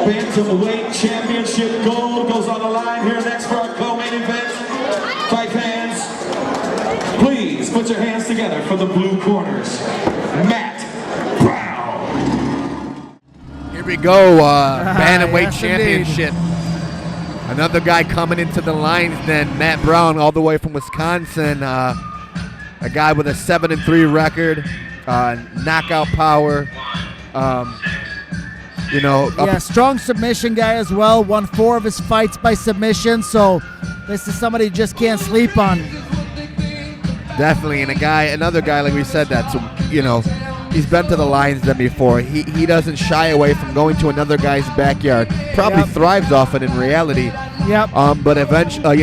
Bantamweight Championship gold goes on the line here next for our co-main event. Fight fans, please put your hands together for the blue corners. Matt Brown. Here we go, Bantamweight yes, Championship. Another guy coming into the lines then, Matt Brown, all the way from Wisconsin. A guy with a 7-3 record, knockout power. Yeah, strong submission guy as well. Won 4 of his fights by submission, so this is somebody you just can't sleep on. Definitely, and another guy, like we said, that's, he's been to the lines then before. He doesn't shy away from going to another guy's backyard. Probably thrives off it in reality. Yep. But eventually,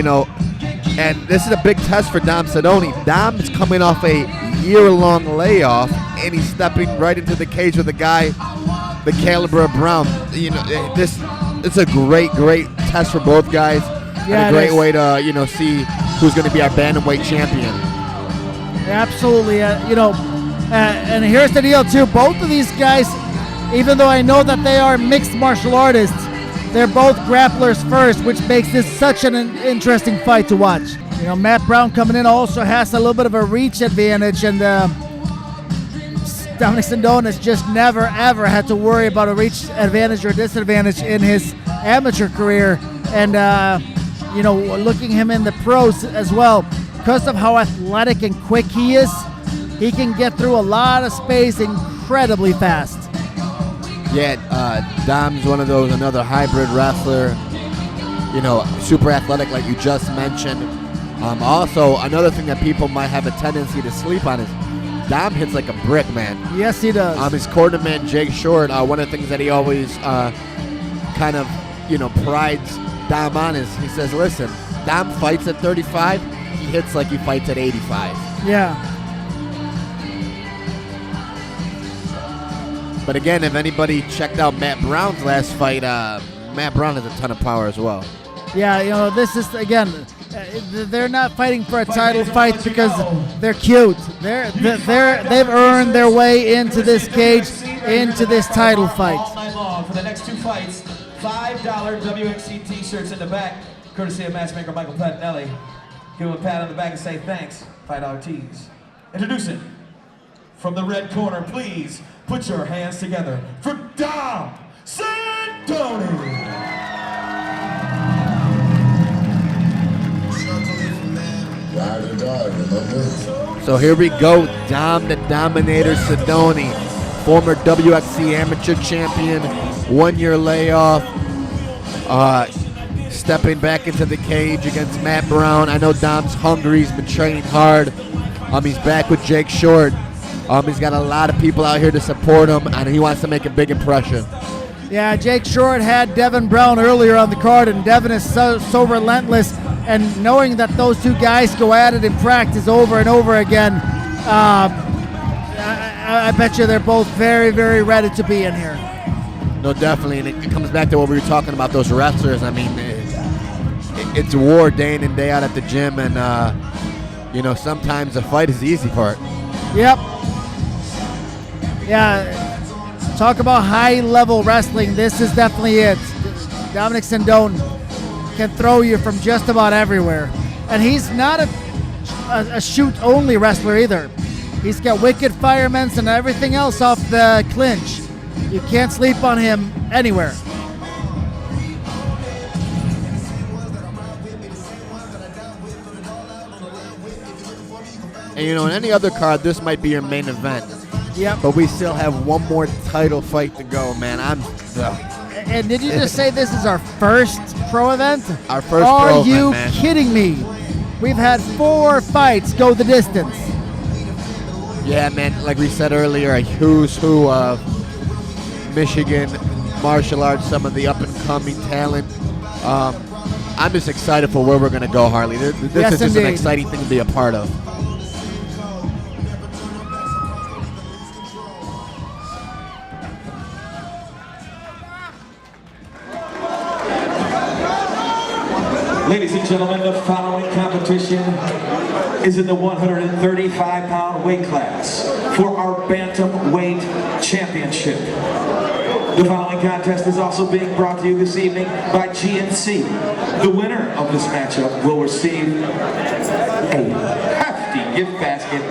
and this is a big test for Dom Sindone. Dom's coming off a year-long layoff, and he's stepping right into the cage with a guy the caliber of Brown. It's a great test for both guys. Yeah, and a great way to see who's going to be our bantamweight champion. Absolutely. And here's the deal too. Both of these guys, even though I know that they are mixed martial artists, they're both grapplers first, which makes this such an interesting fight to watch. Matt Brown coming in also has a little bit of a reach advantage, and Dominic Sindone has just never ever had to worry about a reach advantage or disadvantage in his amateur career. And looking him in the pros as well, because of how athletic and quick he is, he can get through a lot of space incredibly fast. Yeah, Dom's one of those, another hybrid wrestler, super athletic like you just mentioned. Also, another thing that people might have a tendency to sleep on is Dom hits like a brick, man. Yes, he does. His cornerman, Jake Short, one of the things that he always prides Dom on is he says, listen, Dom fights at 35, he hits like he fights at 85. Yeah. But again, if anybody checked out Matt Brown's last fight, Matt Brown has a ton of power as well. Yeah, this is, again, they're not fighting for a title fight because they're cute. They've earned their way into this cage, into this title fight. All night long for the next 2 fights, $5 WXC t-shirts in the back, courtesy of matchmaker Michael Patinelli. Give him a pat on the back and say thanks, $5 tees. Introducing, from the red corner, please put your hands together for Dom Sindone. So here we go, Dom the Dominator Sindone, former WXC amateur champion, 1-year layoff, stepping back into the cage against Matt Brown. I know Dom's hungry, he's been training hard. He's back with Jake Short. He's got a lot of people out here to support him, and he wants to make a big impression. Yeah, Jake Short had Devin Brown earlier on the card, and Devin is so relentless. And knowing that those 2 guys go at it in practice over and over again, I bet you they're both very, very ready to be in here. No, definitely, and it comes back to what we were talking about, those wrestlers. I mean, it's war day in and day out at the gym, and, sometimes the fight is the easy part. Yep. Yeah, talk about high-level wrestling. This is definitely it. Dominic Sindone can throw you from just about everywhere. And he's not a shoot-only wrestler either. He's got wicked firements and everything else off the clinch. You can't sleep on him anywhere. And in any other card, this might be your main event. Yep. But we still have one more title fight to go, man. And did you just say this is our first pro event? Our first pro event, man. Are you kidding me? We've had 4 fights go the distance. Yeah, man. Like we said earlier, a who's who of Michigan martial arts, some of the up-and-coming talent. I'm just excited for where we're going to go, Harley. This is just an exciting thing to be a part of. Ladies and gentlemen, the following competition is in the 135-pound weight class for our Bantamweight Championship. The following contest is also being brought to you this evening by GNC. The winner of this matchup will receive a hefty gift basket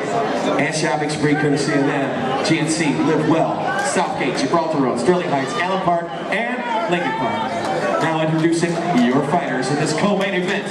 and shopping spree courtesy of them. GNC, Live Well, Southgate, Gibraltar Road, Sterling Heights, Allen Park, and Lincoln Park. Now introducing your fighters in this co-main event.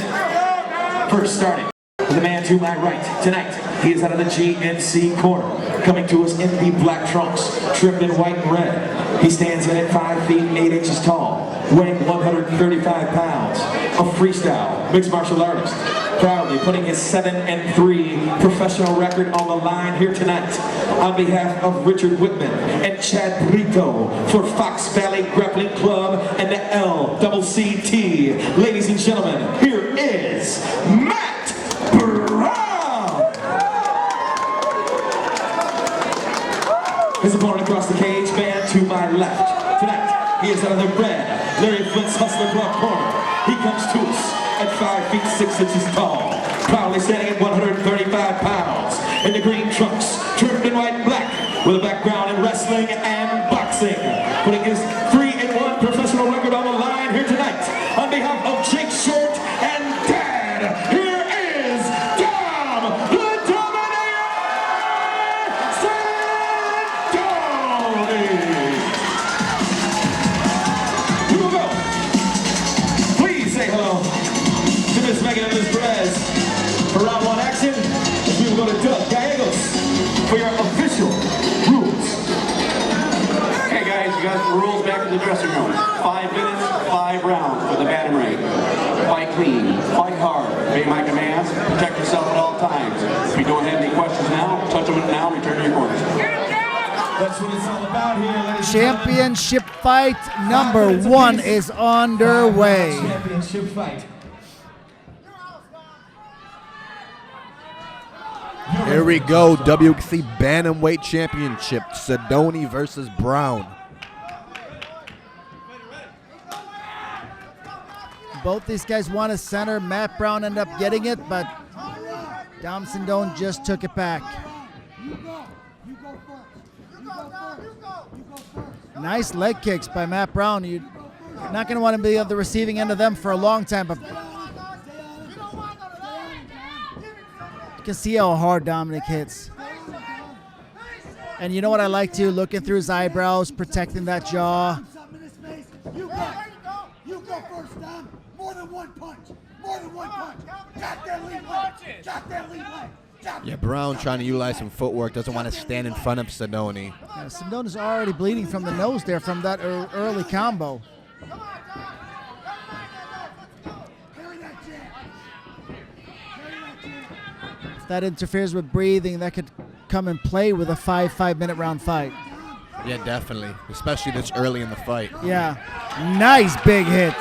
First starting with the man to my right. Tonight, he is out of the GNC corner. Coming to us in the black trunks, trimmed in white and red. He stands in at 5 feet 8 inches tall, weighing 135 pounds. A freestyle mixed martial artist. Proudly putting his 7-3 professional record on the line here tonight. On behalf of Richard Whitman and Chad Brito for Fox Valley Grappling Club and the LCCT. Ladies and gentlemen, here is Matt Brown! His opponent across the cage, man to my left. Tonight, he is out of the red Larry Flint's Hustler Club corner. He comes to us at 5 feet 6 inches tall, proudly standing at 135 pounds. In the green trunks, trimmed in white and black, with a background in wrestling and boxing. Putting his 3-1 professional record on the line here tonight. On behalf of Jake Short and Dad, here is Dom the Dominator Sindone! We will go. Please say hello to Miss Megan and Miss Perez for round 1 action. We will go to Doug Gallegos for your official rules. Okay guys, you got the rules back in the dressing room. 5 minutes, 5 rounds for the Bantamweight. Fight clean, fight hard, obey my commands, protect yourself at all times. If you don't have any questions now, touch them now, return to your corners. That's what it's all about here, ladies and Championship fight number 1 is underway. Championship fight. Here we go, WXC Bantamweight Championship, Sindone versus Brown. Both these guys want a center. Matt Brown ended up getting it, but Dom Sindone just took it back. Nice leg kicks by Matt Brown. You're not going to want to be on the receiving end of them for a long time, but you can see how hard Dominic hits. And you know what I like too? Looking through his eyebrows, protecting that jaw. You go first, Dom. More than one punch. More than one punch. Drop that lead leg. Drop that lead leg. Yeah, Brown trying to utilize some footwork, doesn't want to stand in front of Sindone. Yeah, Sindone is already bleeding from the nose there from that early combo. If that interferes with breathing, that could come and play with a 5-minute round fight. Yeah, definitely, especially this early in the fight. Yeah, nice big hit.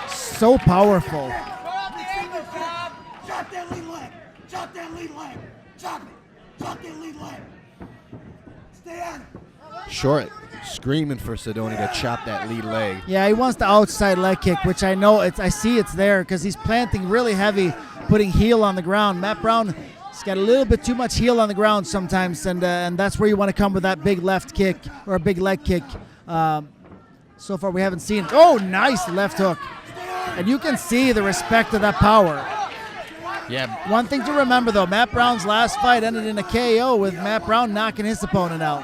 So powerful. Drop that lead leg. Drop that lead leg. Drop it. Drop that lead leg. Stay on it. Short screaming for Sindone to chop that lead leg. Yeah, he wants the outside leg kick, which I know I see it's there because he's planting really heavy, putting heel on the ground. Matt Brown has got a little bit too much heel on the ground sometimes, and that's where you want to come with that big left kick or a big leg kick. So far we haven't seen. Oh, nice left hook. And you can see the respect of that power. Yeah. One thing to remember, though, Matt Brown's last fight ended in a KO with Matt Brown knocking his opponent out.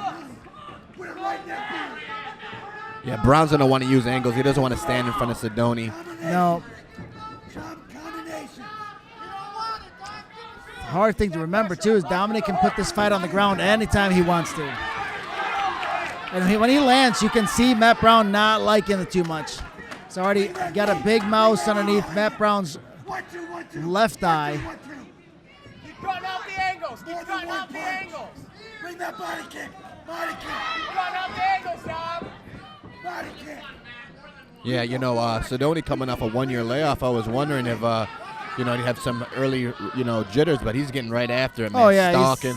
Yeah, Brown's going to want to use angles. He doesn't want to stand in front of Sindone. No. Hard thing to remember, too, is Dominic can put this fight on the ground anytime he wants to. And when he lands, you can see Matt Brown not liking it too much. It's already got a big mouse underneath Matt Brown's left eye. Keep cutting out the angles. Keep cutting out the angles. Bring that body kick. Body kick. Keep cutting out the angles, Dom. Body kick. Yeah, you know, Sindone coming off a 1-year layoff, I was wondering if, you know, he had some early, you know, jitters, but he's getting right after it, man. Oh, yeah, Stalking.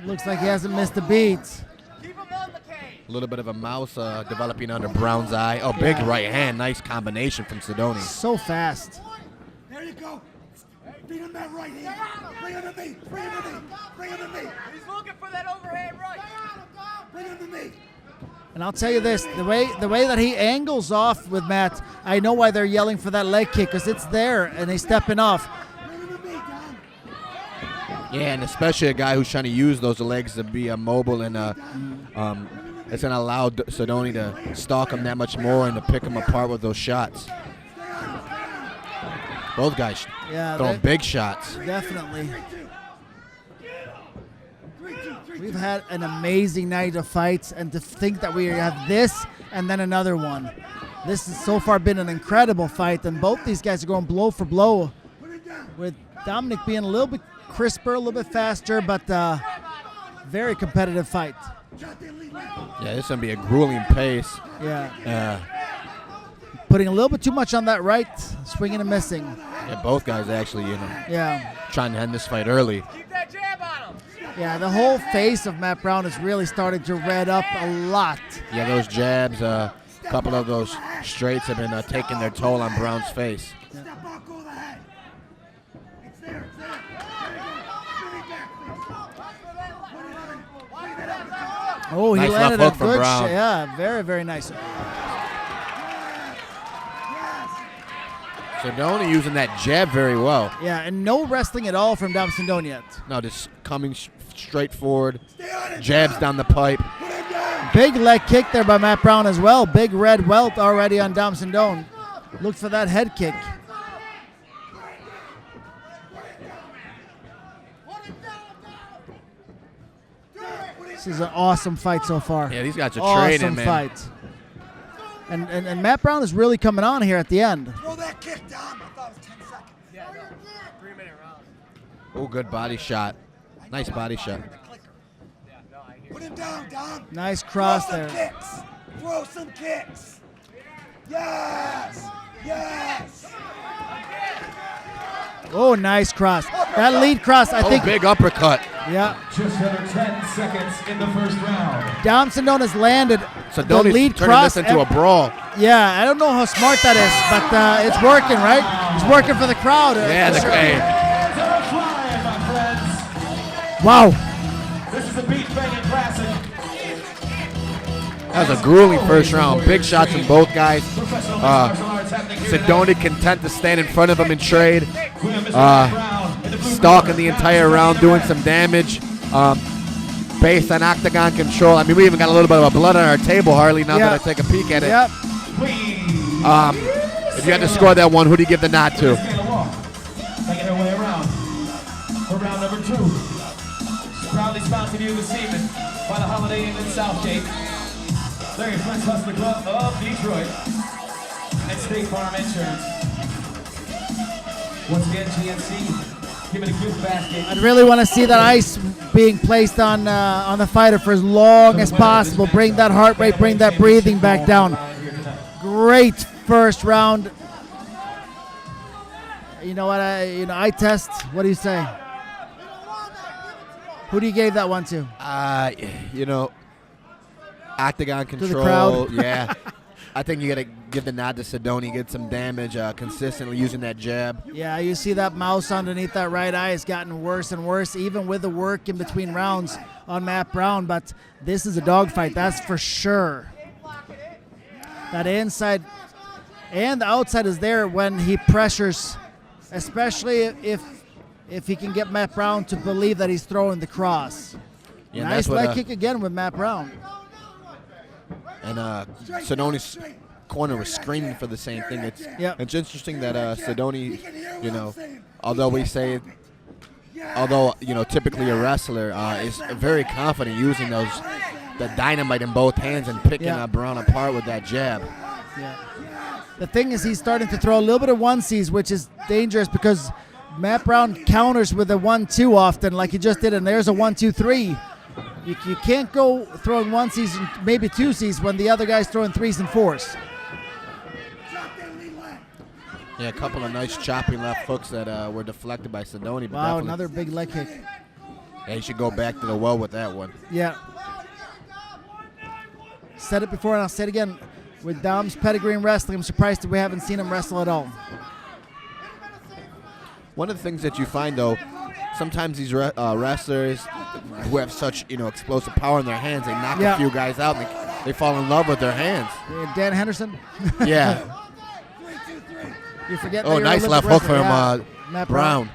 Looks like he hasn't missed a beat. Keep him on the cage. A little bit of a mouse developing under Brown's eye. Oh, big right hand. Nice combination from Sindone. So fast. There you go. Beat him that right hand. Bring him to me. Bring him to me. Bring him to me. He's looking for that overhand right. Bring him to me. And I'll tell you this, the way that he angles off with Matt, I know why they're yelling for that leg kick, because it's there and he's stepping off. Yeah, and especially a guy who's trying to use those legs to be mobile, and it's going to allow Sindone to stalk him that much more and to pick him apart with those shots. Both guys throwing big shots. Definitely. We've had an amazing night of fights, and to think that we have this and then another one. This has so far been an incredible fight, and both these guys are going blow for blow, with Dominic being a little bit crisper, a little bit faster, but very competitive fight. Yeah, this is going to be a grueling pace. Yeah. Putting a little bit too much on that right, swinging and missing. Yeah, both guys actually, trying to end this fight early. Keep that jab on him. Yeah, the whole face of Matt Brown is really starting to red up a lot. Yeah, those jabs, a couple of those straights have been taking their toll on Brown's face. Step out, go to the head. It's there, it's there. Oh, he Nice landed left a hook from good Brown. shot. Yeah, very, very nice. Sindone using that jab very well. Yeah, and no wrestling at all from Dom Sindone yet. No, just coming straight forward, jabs down the pipe. Big leg kick there by Matt Brown as well. Big red welt already on Dom Sindone. Look for that head kick. This is an awesome fight so far. Yeah, these guys are trading, awesome man. fight. And Matt Brown is really coming on here at the end. Throw that kick, Dom. I thought it was 10 seconds. Yeah, no. 3-minute round. Oh, good body shot. Nice body shot. Yeah, no, I hear Put him down, Dom. Nice cross Throw some there. kicks. Throw some kicks. Yes. Yes. Oh, nice cross. That lead cross, I think. Big uppercut. Yeah. Just under 10 seconds in the first round. Dom Sindone has landed the Sindone's lead turning cross. this into a brawl. Yeah, I don't know how smart that is, but it's working, right? It's working for the crowd. Yeah, Hands are flying, my friends. Wow. This is a beat-banging classic. That was a grueling first round. Big shots from both guys. Professional mixed martial arts happening here Sindone content to stand in front of him and trade. tonight. We have Mr. Matt Brown in the blue Stalking corner. the entire round, doing some damage. Based on octagon control. I mean, we even got a little bit of a blood on our table, Harley, now that I take a peek at it. Yep. If you had to score that one, who do you give the nod to? Kayla Walk, making her way around for round number 2. Proudly sponsored you this evening by the Holiday Inn in Southgate, Larry Flint's Hustler Club of Detroit, and State Farm Insurance. Once again, GNC, give it a gift basket. I'd really want to see that ice being placed on the fighter for as long as possible. Bring that heart rate, bring that breathing back down. Great first round. You know what? I test. What do you say? Who do you give that one to? Octagon control. the crowd? Yeah. I think you got to give the nod to Sindone, get some damage, consistently using that jab. Yeah, you see that mouse underneath that right eye has gotten worse and worse, even with the work in between rounds on Matt Brown. But this is a dogfight, that's for sure. That inside and the outside is there when he pressures, especially if he can get Matt Brown to believe that he's throwing the cross. Yeah, Nice that's what, leg kick again with Matt Brown. And Sindone's corner was screaming for the same thing. It's interesting that Sindone, although typically a wrestler is very confident using the dynamite in both hands and picking Brown apart with that jab. Yeah. The thing is, he's starting to throw a little bit of one-sees, which is dangerous because Matt Brown counters with a 1-2 often, like he just did, and there's a 1-2-3. You can't go throwing 1-Cs and maybe 2-Cs when the other guy's throwing 3s and 4s. Yeah, a couple of nice chopping left hooks that were deflected by Sindone. Wow, another big leg kick. Yeah, he should go back to the well with that one. Yeah. Said it before and I'll say it again. With Dom's pedigree in wrestling, I'm surprised that we haven't seen him wrestle at all. One of the things that you find, though, sometimes these wrestlers who have such explosive power in their hands, they knock a few guys out. And They fall in love with their hands. Dan Henderson. Yeah. You forget. Oh, that nice you're left Olympic hook from wrestler. Matt Brown.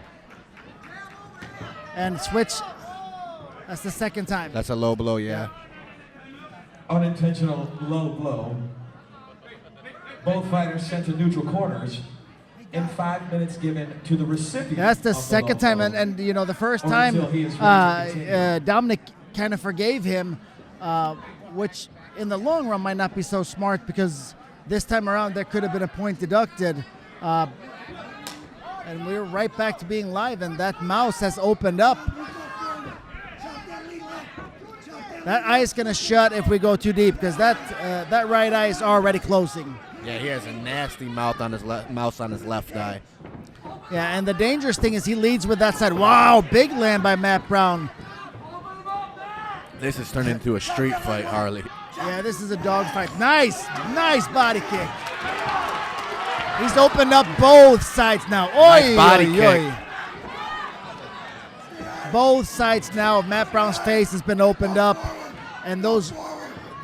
And switch. That's the second time. That's a low blow, yeah. Unintentional low blow. Both fighters sent to neutral corners in 5 minutes given to the recipient. That's the of second low time, blow. and you know the first Or time until he is ready to continue. Dominic kind of forgave him, which in the long run might not be so smart because this time around there could have been a point deducted, and we're right back to being live, and that mouse has opened up. That eye is gonna shut if we go too deep because that right eye is already closing. Yeah, he has a nasty mouth on his mouse on his left eye. Yeah, and the dangerous thing is he leads with that side. Wow, big land by Matt Brown. This has turned into a street fight, Harley. Yeah, this is a dog fight. Nice body kick. He's opened up both sides now. Nice body kick. Both sides now of Matt Brown's face has been opened up, and those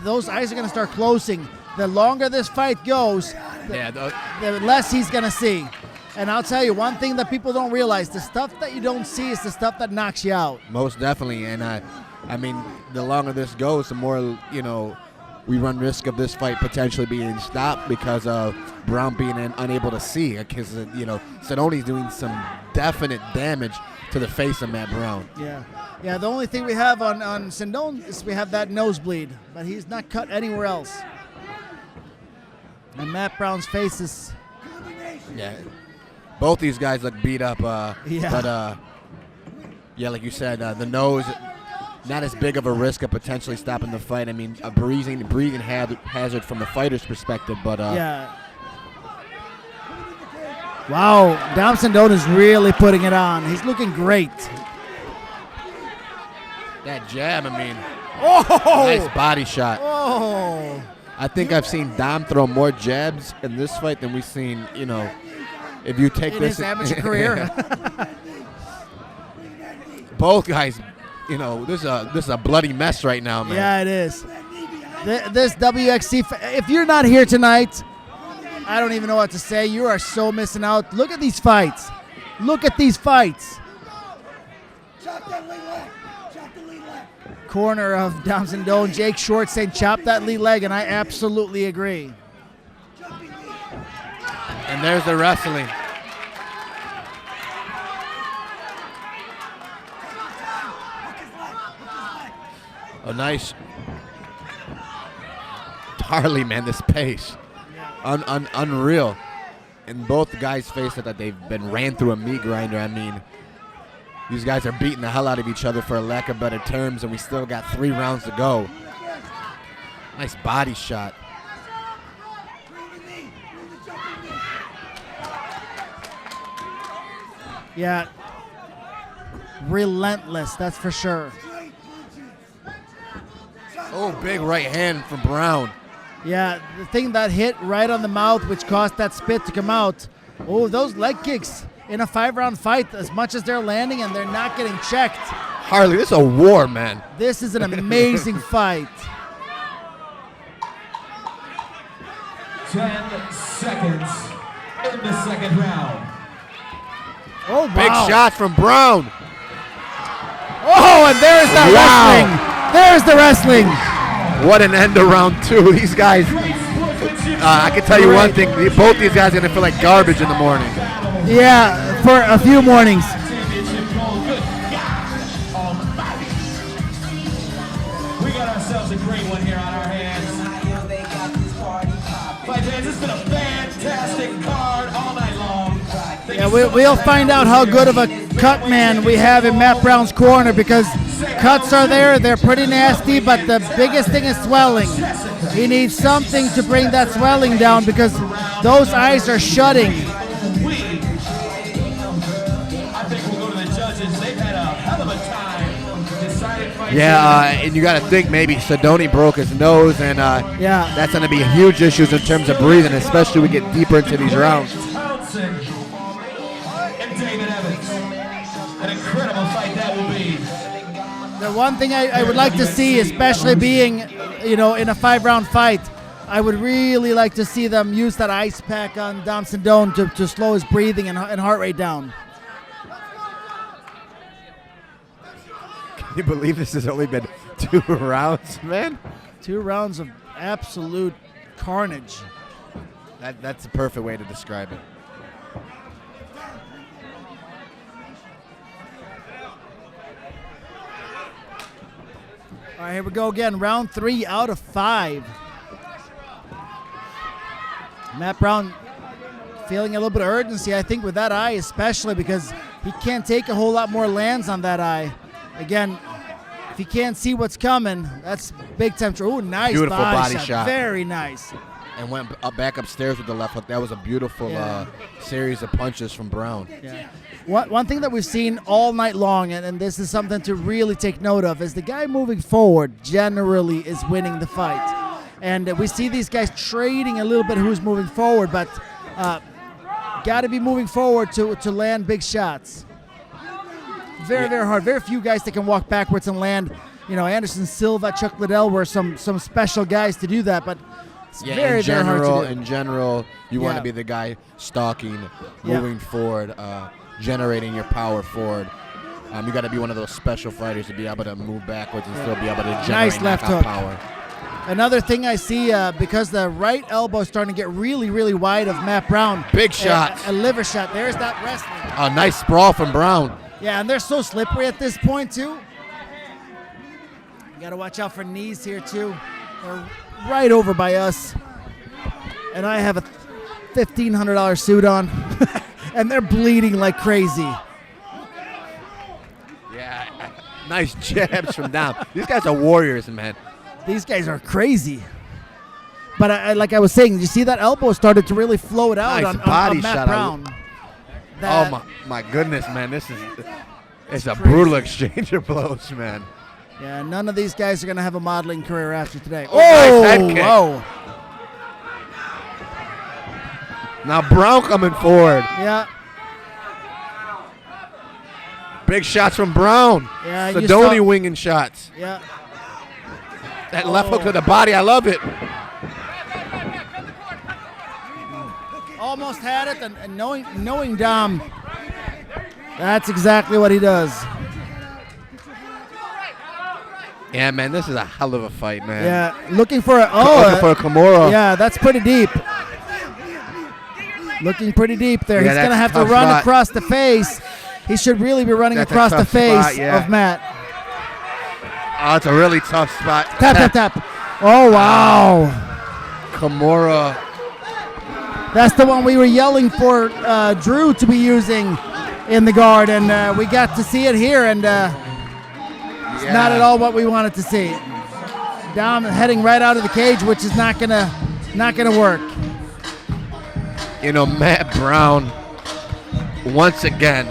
eyes are going to start closing. The longer this fight goes, the less he's going to see. And I'll tell you one thing that people don't realize, the stuff that you don't see is the stuff that knocks you out. Most definitely, and I mean, the longer this goes, the more, we run risk of this fight potentially being stopped because of Brown being unable to see. Because, Sindone's doing some definite damage to the face of Matt Brown. Yeah. The only thing we have on Sindone is we have that nosebleed, but he's not cut anywhere else. And Matt Brown's face is... Yeah. Both these guys look beat up. But, like you said, the nose, not as big of a risk of potentially stopping the fight. I mean, a breathing hazard from the fighter's perspective, but... Wow, Dom Sindone is really putting it on. He's looking great. That jab, I mean, Oh! nice body shot. Oh! I think I've seen Dom throw more jabs in this fight than we've seen, if you take In this... his amateur career. Both guys, this is a bloody mess right now, man. Yeah, it is. This WXC, if you're not here tonight, I don't even know what to say. You are so missing out. Look at these fights. Look at these fights. Corner of Dom Sindone, Jake Short saying chop that lead leg, and I absolutely agree. And there's the wrestling. A nice... Harley, man, this pace. Unreal. And both guys face it that they've been ran through a meat grinder. I mean, these guys are beating the hell out of each other for a lack of better terms, and we still got 3 rounds to go. Nice body shot. Yeah. Relentless, that's for sure. Oh, big right hand from Brown. Yeah, the thing that hit right on the mouth, which caused that spit to come out. Oh, those leg kicks in a 5-round fight, as much as they're landing and they're not getting checked. Harley, this is a war, man. This is an amazing fight. 10 seconds in the second round. Oh, wow. Big shot from Brown. Oh, and there's that wrestling. There's the wrestling. What an end to round 2. These guys, I can tell you one thing. Both these guys are going to feel like garbage in the morning. Yeah, for a few mornings. We got ourselves a great one here on our hands. Fight fans, it's been a fantastic card all night long. Yeah, we'll find out how good of a cut man we have in Matt Brown's corner because cuts are there, they're pretty nasty, but the biggest thing is swelling. He needs something to bring that swelling down because those eyes are shutting. I think we'll go to the judges. They've had a hell of a time deciding fights. Yeah, and you got to think maybe Sindone broke his nose, and that's going to be huge issues in terms of breathing, especially we get deeper into these rounds. And David Evans. An incredible fight that will be. The one thing I would like to see, especially being in a 5-round fight, I would really like to see them use that ice pack on Dom Sindone to slow his breathing and heart rate down. Can you believe this has only been 2 rounds, man? 2 rounds of absolute carnage. That's the perfect way to describe it. All right, here we go again. Round 3 out of 5. Matt Brown feeling a little bit of urgency, I think, with that eye, especially because he can't take a whole lot more lands on that eye. Again, if he can't see what's coming, that's big time. Oh, nice Beautiful body shot. Very nice. And went back upstairs with the left hook. That was a beautiful series of punches from Brown. Yeah. One thing that we've seen all night long, and this is something to really take note of, is the guy moving forward generally is winning the fight. And we see these guys trading a little bit who's moving forward, but got to be moving forward to land big shots. Very, very hard. Very few guys that can walk backwards and land. Anderson Silva, Chuck Liddell were some special guys to do that, but it's very, very hard to do. In general, you want to be the guy stalking, moving forward, generating your power forward. You got to be one of those special fighters to be able to move backwards and still be able to generate nice left hook. Power. Another thing I see, because the right elbow is starting to get really, really wide of Matt Brown. Big shots. A liver shot. There's that wrestling. A nice sprawl from Brown. Yeah, and they're so slippery at this point, too. You got to watch out for knees here, too. They're right over by us. And I have a $1,500 suit on. And they're bleeding like crazy. Yeah, nice jabs from down. These guys are warriors, man. These guys are crazy. But like I was saying, you see that elbow started to really float out nice on Matt Brown. Oh my goodness, man! It's a brutal exchange of blows, man. Yeah, none of these guys are gonna have a modeling career after today. Oh, nice head kick. Whoa! Now Brown coming forward. Yeah. Big shots from Brown. Yeah, Sindone winging shots. Yeah. That left hook to the body, I love it. Almost had it, and knowing Dom, that's exactly what he does. Yeah, man, this is a hell of a fight, man. Yeah, looking for a Kimura. Yeah, that's pretty deep. Looking pretty deep there. Yeah, he's gonna have to run across the face. He should really be running across the face of Matt. Oh, it's a really tough spot. Tap. Oh, wow. Kimura. That's the one we were yelling for Drew to be using in the guard, and we got to see it here, and it's not at all what we wanted to see. Dom heading right out of the cage, which is not gonna work. Matt Brown once again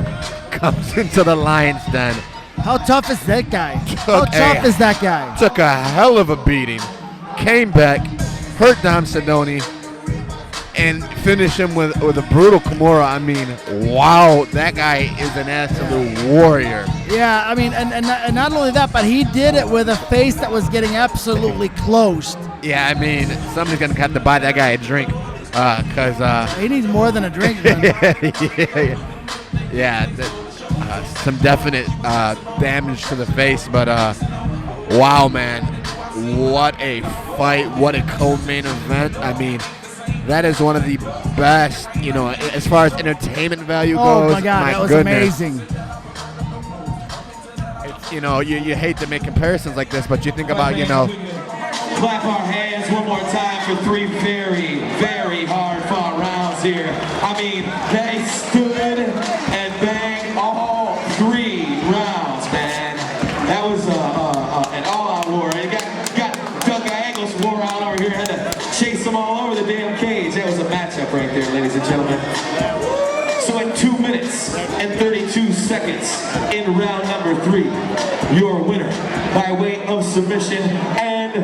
comes into the lion's den. How tough is that guy? How tough is that guy? Took a hell of a beating. Came back, hurt Dom Sindone, and finished him with a brutal Kimura. I mean, wow, that guy is an absolute warrior. Yeah, I mean, and not only that, but he did it with a face that was getting absolutely closed. Yeah, I mean, somebody's going to have to buy that guy a drink. Because he needs more than a drink. Some definite damage to the face, but wow, man, what a fight, what a co-main event. I mean, that is one of the best, as far as entertainment value goes. Oh my God, that was amazing. It's, you hate to make comparisons like this, but you think about, Clap our hands one more time for 3 very, very hard-fought rounds here. I mean, they stood and banged all 3 rounds, man. That was an all-out war. You got Doug Angles war out over here. Had to chase them all over the damn cage. That was a matchup right there, ladies and gentlemen. So at 2 minutes and 32 seconds in round number 3, your winner by way of submission and